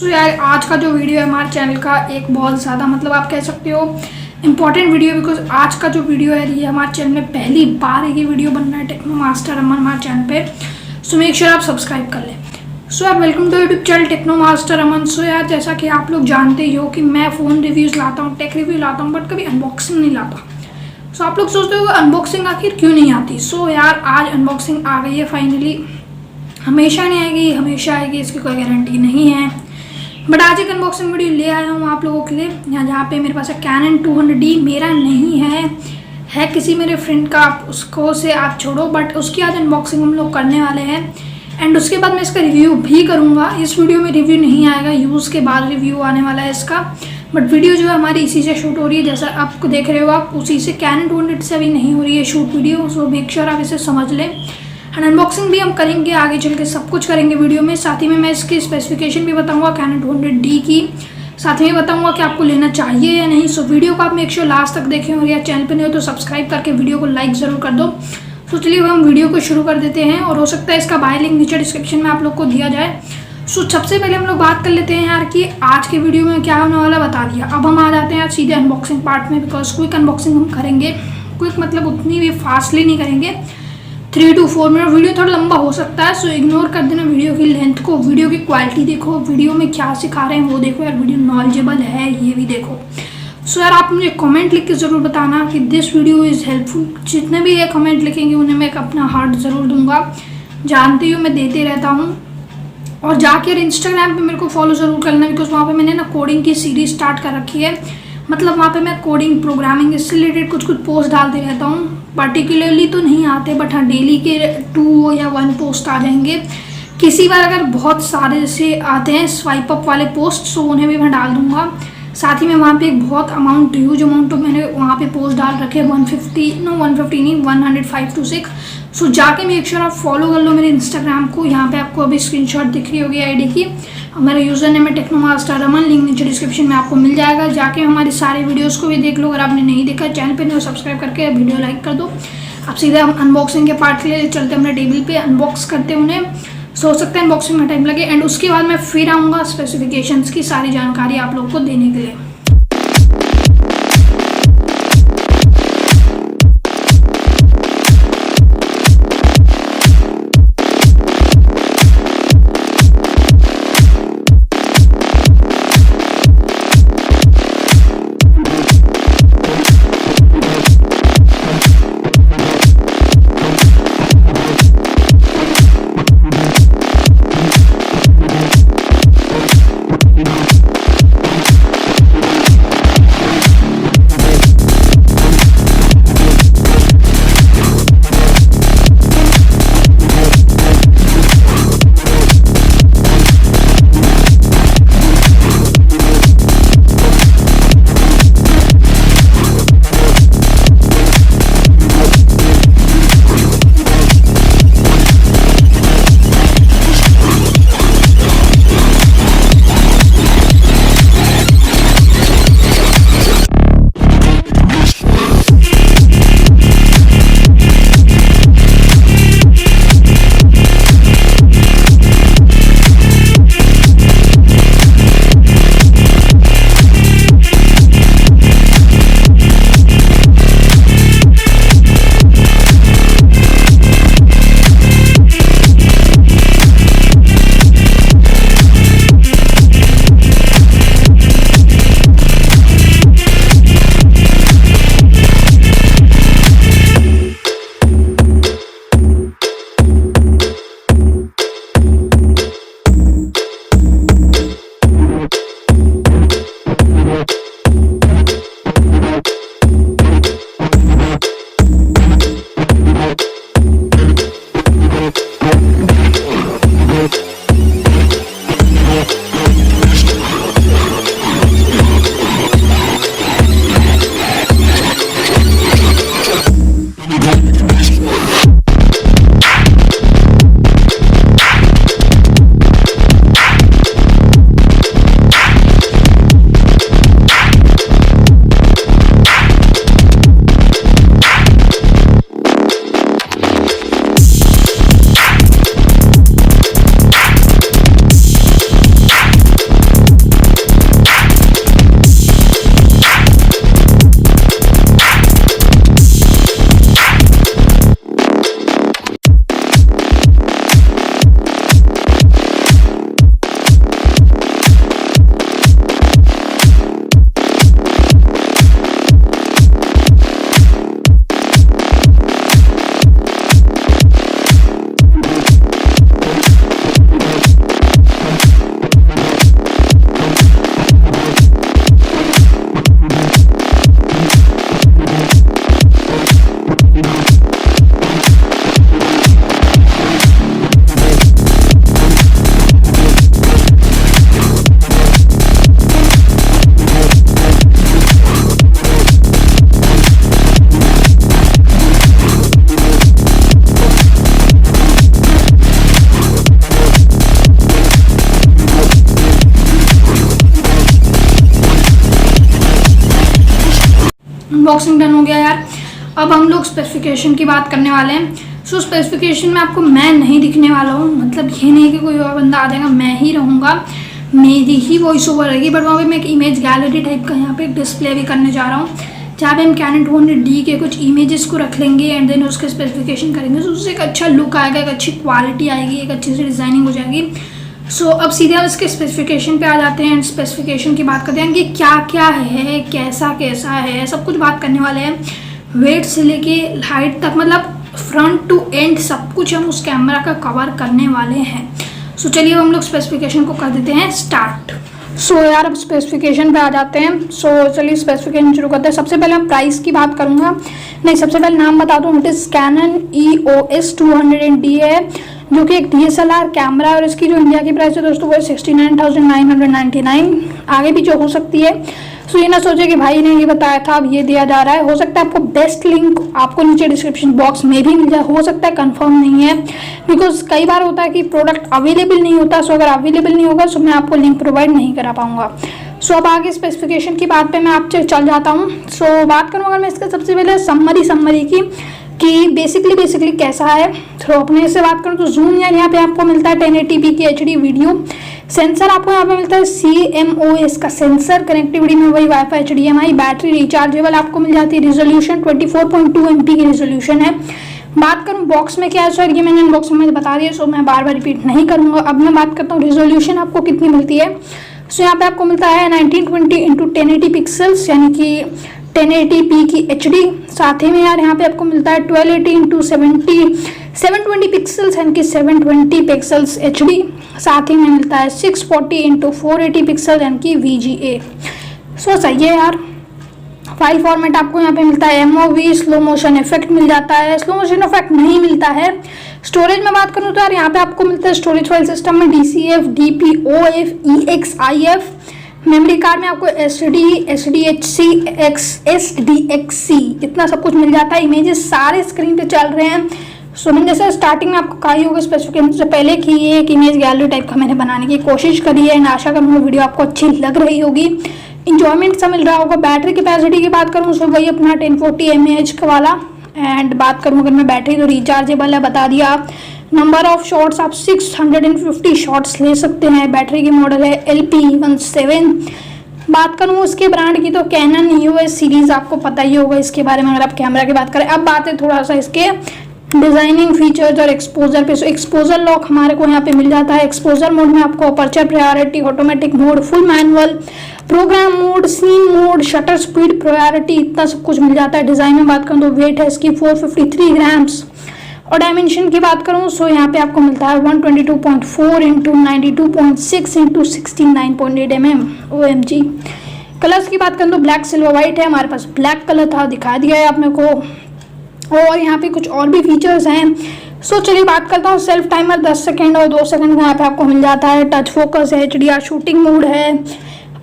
तो यार आज का जो वीडियो है हमारे चैनल का एक बहुत ज़्यादा मतलब आप कह सकते हो इम्पॉर्टेंट वीडियो, बिकॉज आज का जो वीडियो है ये हमारे चैनल में पहली बार एक ही वीडियो बन रहा है टेक्नो मास्टर अमन हमारे चैनल पे। सो मेक श्योर आप सब्सक्राइब कर लें। सो यार welcome to YouTube channel Techno Master Aman. So यार जैसा कि आप लोग जानते ही हो कि मैं फ़ोन रिव्यूज़ लाता हूँ, टेक रिव्यू लाता हूँ, बट कभी अनबॉक्सिंग नहीं लाता। सो आप लोग सोचते हो अनबॉक्सिंग आखिर क्यों नहीं आती। सो यार आज अनबॉक्सिंग आ गई है फाइनली। हमेशा नहीं आएगी, हमेशा आएगी इसकी कोई गारंटी नहीं है, बट आज एक अनबॉक्सिंग वीडियो ले आया हूँ आप लोगों के लिए। जहाँ पे मेरे पास है Canon 200D, मेरा नहीं है किसी मेरे फ्रेंड का, आप उसको से आप छोड़ो, बट उसकी आज अनबॉक्सिंग हम लोग करने वाले हैं। एंड उसके बाद मैं इसका रिव्यू भी करूँगा। इस वीडियो में रिव्यू नहीं आएगा, यूज़ के बाद रिव्यू आने वाला है इसका, बट वीडियो जो है हमारी इसी से शूट हो रही है। जैसा आपको देख रहे हो आप उसी से, Canon 200 से अभी नहीं हो रही है शूट वीडियो। सो मेक श्योर आप इसे समझ लें। एंड अनबॉक्सिंग भी हम करेंगे, आगे चल के सब कुछ करेंगे वीडियो में। साथ ही में मैं इसकी स्पेसिफिकेशन भी बताऊंगा Canon 200D की, साथ में बताऊंगा कि आपको लेना चाहिए या नहीं। सो वीडियो को आप मेक श्योर लास्ट तक देखें, और या चैनल पे नहीं हो तो सब्सक्राइब करके वीडियो को लाइक ज़रूर कर दो। तो चलिए हम वीडियो को शुरू कर देते हैं, और हो सकता है इसका बाय लिंक नीचे डिस्क्रिप्शन में आप लोग को दिया जाए। सो सबसे पहले हम लोग बात कर लेते हैं यार कि आज के वीडियो में क्या होने वाला बता दिया। अब हम आ जाते हैं सीधे अनबॉक्सिंग पार्ट में, बिकॉज क्विक अनबॉक्सिंग हम करेंगे। क्विक मतलब उतनी भी फास्टली नहीं करेंगे, 3 to 4 मिनट। वीडियो थोड़ा लंबा हो सकता है, सो इग्नोर कर देना वीडियो की लेंथ को। वीडियो की क्वालिटी देखो, वीडियो में क्या सिखा रहे हैं वो देखो यार, वीडियो नॉलेजेबल है ये भी देखो। सो यार आप मुझे कमेंट लिख के ज़रूर बताना कि दिस वीडियो इज़ हेल्पफुल। जितने भी ये कमेंट लिखेंगे उन्हें मैं अपना हार्ट ज़रूर दूंगा, जानते हो मैं देते रहता हूँ। और जाकर इंस्टाग्राम पे मेरे को फॉलो ज़रूर करना, बिकॉज वहाँ पे मैंने ना कोडिंग की सीरीज स्टार्ट कर रखी है। मतलब वहाँ पे मैं कोडिंग प्रोग्रामिंग इससे रिलेटेड कुछ पोस्ट डालते रहता हूँ। पर्टिकुलरली तो नहीं आते, बट हाँ डेली के 2 या 1 पोस्ट आ जाएंगे। किसी बार अगर बहुत सारे जैसे आते हैं स्वाइप अप वाले पोस्ट, तो उन्हें भी मैं डाल दूँगा। साथ ही में वहाँ पे एक बहुत ह्यूज अमाउंट तो मैंने वहाँ पे पोस्ट डाल रखे 150 नहीं 105 to 6। सो जाके मेक श्योर आप फॉलो कर लो मेरे इंस्टाग्राम को। यहाँ पे आपको अभी स्क्रीनशॉट दिख रही होगी आईडी की। मेरा यूज़र नेम है technomasteraman, लिंक नीचे डिस्क्रिप्शन में आपको मिल जाएगा। जाके हमारे सारे वीडियोस को भी देख लो। अगर आपने नहीं देखा चैनल पे नहीं, सब्सक्राइब करके वीडियो लाइक कर दो। अब सीधे हम अनबॉक्सिंग के पार्ट के लिए चलते हैं, अपने टेबल पे अनबॉक्स करते हैं उन्हें। हो सकता है अनबॉक्सिंग में टाइम लगे, एंड उसके बाद मैं फिर आऊँगा स्पेसिफिकेशंस की सारी जानकारी आप लोग को देने के लिए। अनबॉक्सिंग डन हो गया यार। अब हम लोग स्पेसिफिकेशन की बात करने वाले हैं। सो स्पेसिफिकेशन में आपको मैं नहीं दिखने वाला हूँ, मतलब ये नहीं कि कोई और बंदा आ जाएगा, मैं ही रहूँगा, मेरी ही वॉइस ओवर रहेगी। बट वहाँ पे मैं एक इमेज गैलरी टाइप का यहाँ पे डिस्प्ले भी करने जा रहा हूँ, जहाँ पे हम कैनन 200D के कुछ इमेजेस को रख लेंगे एंड देन उसके स्पेसिफिकेशन करेंगे। तो उससे एक अच्छा लुक आएगा, एक अच्छी क्वालिटी आएगी, एक अच्छी सी डिज़ाइनिंग हो जाएगी। सो अब सीधे हम इसके स्पेसिफिकेशन पे आ जाते हैं एंड स्पेसिफिकेशन की बात करते हैं कि क्या क्या है, कैसा कैसा है, सब कुछ बात करने वाले हैं। वेट से लेके हाइट तक, मतलब फ्रंट टू एंड सब कुछ हम उस कैमरा का कवर करने वाले हैं। सो चलिए हम लोग स्पेसिफिकेशन को कर देते हैं स्टार्ट। सो यार अब स्पेसिफिकेशन पे आ जाते हैं। सो चलिए स्पेसिफिकेशन शुरू करते हैं। सबसे पहले मैं प्राइस की बात करूँगा, नहीं सबसे पहले नाम बता दूँ। It is cannon EOS 200D है, जो कि एक DSLR कैमरा है और इसकी जो इंडिया की प्राइस है दोस्तों वो 69,999, आगे भी जो हो सकती है। सो ये ना सोचे कि भाई ने ये बताया था अब ये दिया जा रहा है। हो सकता है आपको बेस्ट लिंक आपको नीचे डिस्क्रिप्शन बॉक्स में भी मिल जाए, हो सकता है, कंफर्म नहीं है, बिकॉज कई बार होता है कि प्रोडक्ट अवेलेबल नहीं होता। सो अगर अवेलेबल नहीं होगा तो मैं आपको लिंक प्रोवाइड नहीं करा पाऊंगा। सो अब आगे स्पेसिफिकेशन की बात पे मैं आपसे चल जाता हूँ। सो बात करूँ अगर मैं इसका सबसे पहले समरी की कि बेसिकली कैसा है। तो अपने से बात करूँ तो जूम यार यहाँ पे आपको मिलता है 1080p की HD वीडियो। सेंसर आपको यहाँ पे मिलता है CMOS का सेंसर, कनेक्टिविटी में वही वाईफाई HDMI, बैटरी रिचार्जेबल आपको मिल जाती है, रिजोल्यूशन 24.2 MP की रिजोल्यूशन है। बात करूँ बॉक्स में क्या है, सर ये मैंने अनबॉक्सिंग में बता दिया, सो मैं बार बार रिपीट नहीं करूँगा। अब मैं बात करता हूँ रिजोल्यूशन आपको कितनी मिलती है। सो यहाँ पे आपको मिलता है 1920x1080 पिक्सल्स, यानी कि 1080p की HD। साथ ही में यार यहाँ पे आपको मिलता है 1280x720 पिक्सल्स, यानी कि 720 पिक्सल्स HD। साथ ही में मिलता है 640x480 पिक्सल, यानी कि VGA। सो सही है यार। फाइल फॉर्मेट आपको यहाँ पे मिलता है MOV, स्लो मोशन इफेक्ट मिल जाता है, स्लो मोशन इफेक्ट नहीं मिलता है। स्टोरेज में बात करूँ तो यार यहाँ पे आपको मिलता है स्टोरेज फाइल सिस्टम में DCF, DPOF, EXIF। Memory card में आपको SD, SDHC, SDXC इतना सब कुछ मिल जाता है। इमेजेस सारे स्क्रीन पे चल रहे हैं। सो मैंने जैसे स्टार्टिंग में आपको कहा ही होगा स्पेसिफिकेशन से पहले कि ये एक इमेज गैलरी टाइप का मैंने बनाने की कोशिश करी है एंड आशा करूँगा वीडियो आपको अच्छी लग रही होगी, इंजॉयमेंट सा मिल रहा होगा। बैटरी कैपेसिटी की बात करूँ तो वही अपना 1040 mAh वाला। एंड बात करूँ अगर मैं बैटरी तो रिचार्जेबल है, बता दिया। नंबर ऑफ शॉट्स आप 650 शॉट्स ले सकते हैं। बैटरी की मॉडल है LP17। बात करूँ उसके ब्रांड की तो कैनन EOS सीरीज़ आपको पता ही होगा इसके बारे में अगर आप कैमरा की बात करें। अब बात है थोड़ा सा इसके डिज़ाइनिंग फीचर्स और एक्सपोजर पे। सो एक्सपोजर लॉक हमारे को यहाँ पे मिल जाता है। एक्सपोजर मोड में आपको aperture priority, automatic mode, full manual, program mode, scene mode, shutter speed priority, इतना सब कुछ मिल जाता है। डिज़ाइन में बात करूँ तो वेट है इसकी 453 ग्राम्स। और डायमेंशन की बात करूँ सो यहाँ पे आपको मिलता है 122.4 into 92.6 into 69.8 mm OMG। Colours की बात करूँ तो ब्लैक, सिल्वर, वाइट है। हमारे पास ब्लैक कलर था, दिखा दिया है आप मेरे को। और यहाँ पे कुछ और भी फीचर्स हैं। सो चलिए बात करता हूँ। सेल्फ टाइमर 10 सेकेंड और 2 सेकेंड का यहाँ पे आपको मिल जाता है। टच फोकस है, HDR शूटिंग मोड है,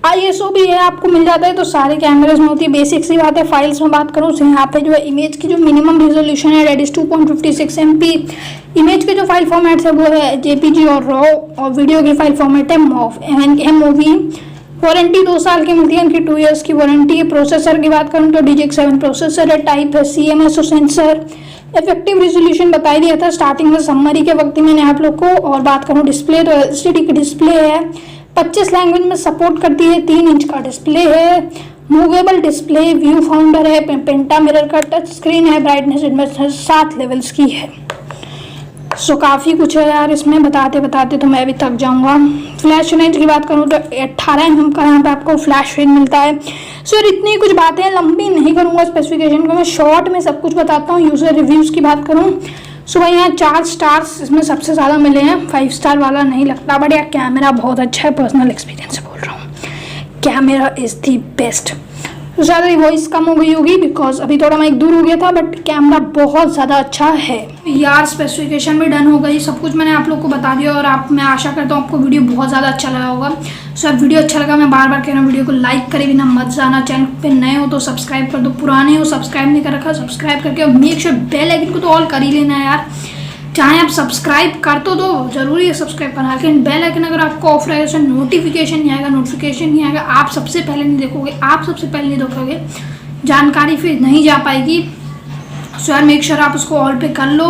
ISO भी है, आपको मिल जाता है। तो सारे कैमरेज में होती है, बेसिक सी बात है। फाइल्स में बात करूँ तो यहाँ पे जो है इमेज की जो मिनिमम रिजोल्यूशन है डेट इज 2.56 MP। इमेज के जो फाइल फॉर्मेट्स है वो है JPG और RAW, और वीडियो की फाइल फॉर्मेट है MOV। वारंटी 2 साल की मिलती है, इनकी 2 इयर्स की वारंटी है। प्रोसेसर की बात करूँ तो DGX7 प्रोसेसर है। टाइप है CMS सेंसर। इफेक्टिव रेजोल्यूशन बता ही दिया था स्टार्टिंग में समरी के वक्त ही मैंने आप लोग को। और बात करूँ डिस्प्ले तो LCD की डिस्प्ले है, 25 लैंग्वेज में सपोर्ट करती है, 3 इंच का डिस्प्ले है, मूवेबल डिस्प्ले, व्यू फाउंडर है, पेंटा मिरर का टच स्क्रीन है, ब्राइटनेस एडजस्टमेंट 7 लेवल्स की है। सो काफ़ी कुछ है यार इसमें, बताते बताते तो मैं भी थक जाऊंगा। फ्लैश रेंज की बात करूँ तो 18 mm का यहाँ पे आपको फ्लैश रेंज मिलता है। सो यार इतनी कुछ बातें लंबी नहीं करूँगा स्पेसिफिकेशन को, मैं शॉर्ट में सब कुछ बताता हूँ। यूज़र रिव्यूज़ की बात करूँ सो भाई यहाँ 4 स्टार्स इसमें सबसे ज़्यादा मिले हैं, 5 स्टार वाला नहीं लगता। बट यार कैमरा बहुत अच्छा है, पर्सनल एक्सपीरियंस से बोल रहा हूँ, कैमरा इज़ दी बेस्ट। तो ज़्यादा वॉइस कम हो गई होगी बिकॉज अभी थोड़ा माइक दूर हो गया था, बट कैमरा बहुत ज़्यादा अच्छा है यार। स्पेसिफिकेशन भी डन हो गई, सब कुछ मैंने आप लोग को बता दिया। और मैं आशा करता हूँ आपको वीडियो बहुत ज़्यादा अच्छा लगा होगा। सो अब वीडियो अच्छा लगा, मैं बार बार कह रहा हूँ वीडियो को लाइक करे बिना मत जाना। चैनल पे नए हो तो सब्सक्राइब कर दो, पुराने हो सब्सक्राइब नहीं कर रखा सब्सक्राइब करके, और मेक श्योर बेल आइकन को तो ऑल कर ही लेना है यार। चाहे आप सब्सक्राइब कर तो दो, जरूरी है सब्सक्राइब करना, लेकिन बेल आइकन अगर आपको ऑफ रहेगा तो नोटिफिकेशन नहीं आएगा, आप सबसे पहले नहीं देखोगे, आप सबसे पहले नहीं देखोगे जानकारी फिर नहीं जा पाएगी। सो यार मेक श्योर आप उसको ऑल पे कर लो।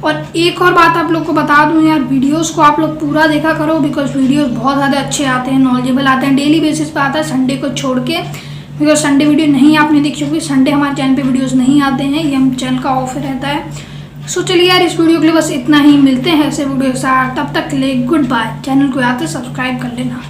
और एक और बात आप लोग को बता दूं यार, वीडियोस को आप लोग पूरा देखा करो, बिकॉज वीडियोस बहुत ज़्यादा अच्छे आते हैं, नॉलेजेबल आते हैं, डेली बेसिस पे आता है, संडे को छोड़ के। बिकॉज संडे वीडियो नहीं आपने देखी होगी, संडे हमारे चैनल पे वीडियोस नहीं आते हैं, ये हम चैनल का ऑफ रहता है। सो चलिए यार इस वीडियो के लिए बस इतना ही, मिलते हैं ऐसे वीडियो के साथ, तब तक के लिए गुड बाय। चैनल को याद से सब्सक्राइब कर लेना।